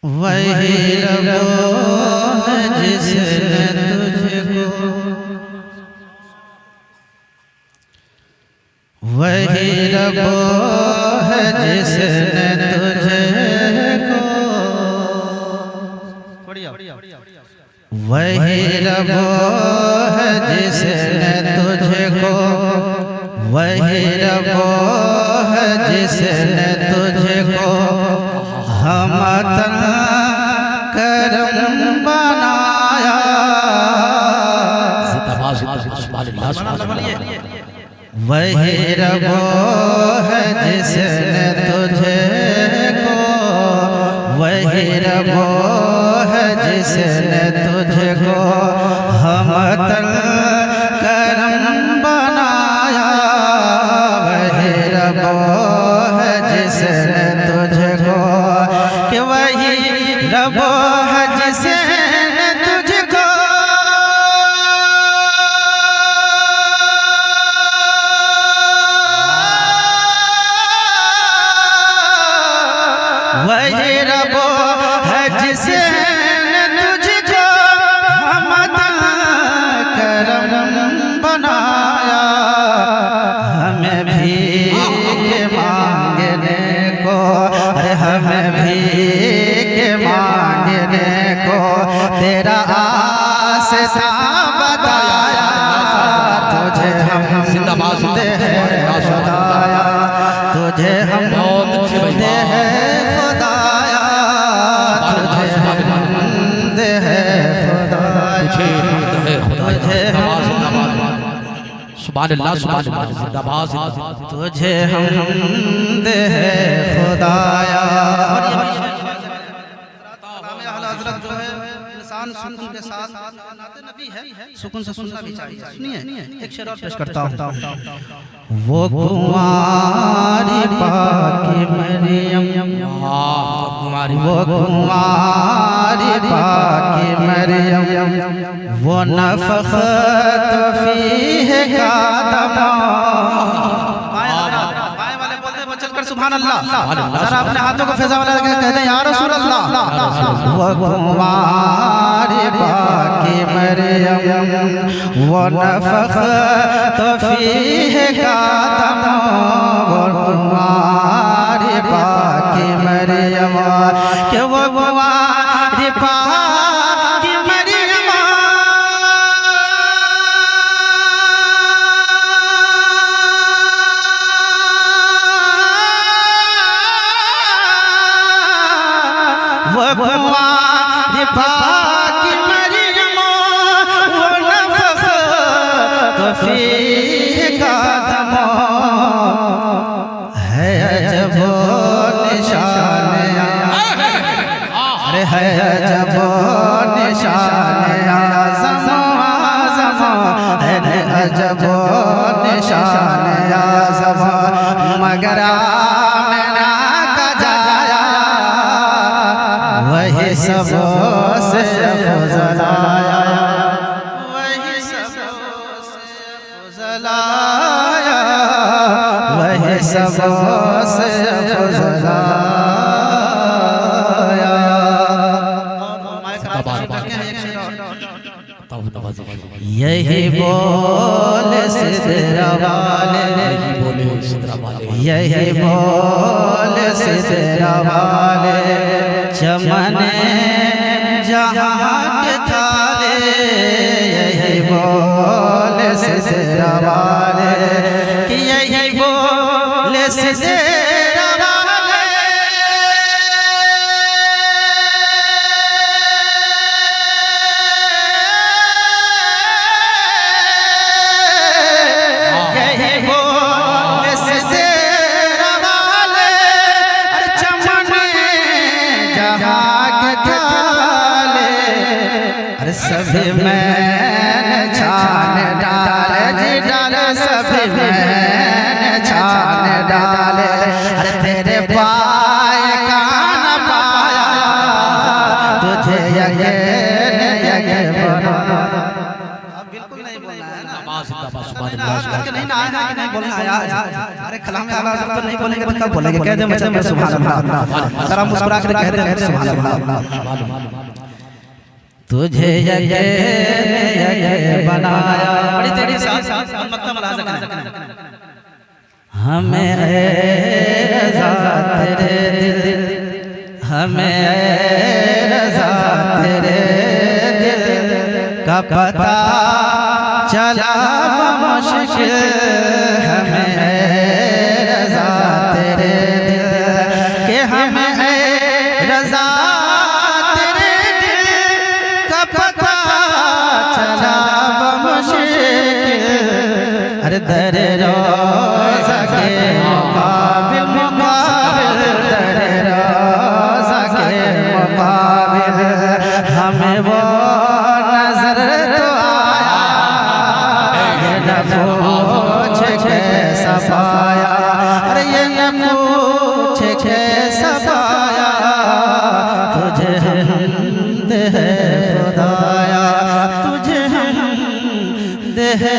वही रब है जिसने तुझको, वही रब है जिसने तुझको, वही रब है जिसने तुझको, वही रब है जिसने तुझको हमतन करम बनाया। वही रब है जिसने तुझको, वही रब है जिसने तुझको हमतन करम बनाया। वही रब है जिसने तुझको, कि वही रब है जिसने तुझको, वही रब है जिसने तुझको हमतन करम बनाया। हमें भीख मांगने को, अरे हमें भीख मांगने को तेरा आस्था बताया। तुझे हम दे है खुदाया, तुझे हम दे है खुदाया, तुझे हम दे है खुदाया, तुझे हम सुभान अल्लाह सुभान अल्लाह जिंदाबाद जिंदाबाद तुझे हम दे है खुदाया। हज़रत जो है इंसान सुकून के साथ नाते नबी है, सुकून से सुनना भी चाहिए। सुनिए एक शेर और पेश करता हूँ। वो कुंवारी पाकी मरियम, वो कुंवारी पाकी मरियम, वो नफ़ख़त फ़ीह का दमा। बाएं वाले बोलते हैं चलकर सुभान अल्लाह, जरा अपने हाथों को फैज़ा वाला कहते हैं या रसूल अल्लाह। वो कुंवारी पाकी मरियम, वो नफ़ख़त फ़ीह का दमा। वो कुंवारी पाकी मरियम, कि वो कुंवारी पाकी मरियम, वो कुंवारी पाकी मरियम, वो नफ़ख़त फ़ीह का दमा। है अजब निशान, अरे है अजब निशान आज़म आज़म, है अजब निशान आज़म, मगर आमना का जाया वही सबसे अफ़ज़ल आया, वही सबसे अफ़ज़ल आया, वही सबसे अफ़ज़ल आया। यही बोल सिदरा वाले, यही बोल सिदरा वाले, चमने जहाँ के थाले। यही बोल सिदरा वाले, कि यही बोल सिदरा वाले, यही बोल सिदरा वाले, चमने जहाँ के थाले। अरे सभी मैंने छान डाले जी डाले, सभी मैंने छान डाले। अरे तेरे पाए का न पाया, तुझे यकीन यकीन बना। अब बिल्कुल नहीं बोलना है ना, नहीं ना आया कि नहीं बोलना आया। अरे कलाम आला तो नहीं बोलेंगे तो कब बोलेंगे? कह दे मचल कर सुभान अल्लाह। जरा मुस्कुरा कर कह दे सुभान अल्लाह। तुझे यके बनाया, बड़ी तेरी साथ मक्ता मलाज़ करना। हमें रज़ा तेरे दिल, हमें रज़ा तेरे दिल का पता चला मुश्किल, हमें रज़ा तेरे दिल के, हमें रज़ा तेरे दिल का पता चला मुश्किल। अरे दर रोज़ा के मुकाबिल मुकाबिल, दर रोज़ा के मुकाबिल हमें वो नजर तो आया, ये न पूछ कैसा पाया, अरे ये न पूछ कैसा पाया, तुझे हमद है खुदाया, तुझे हमद है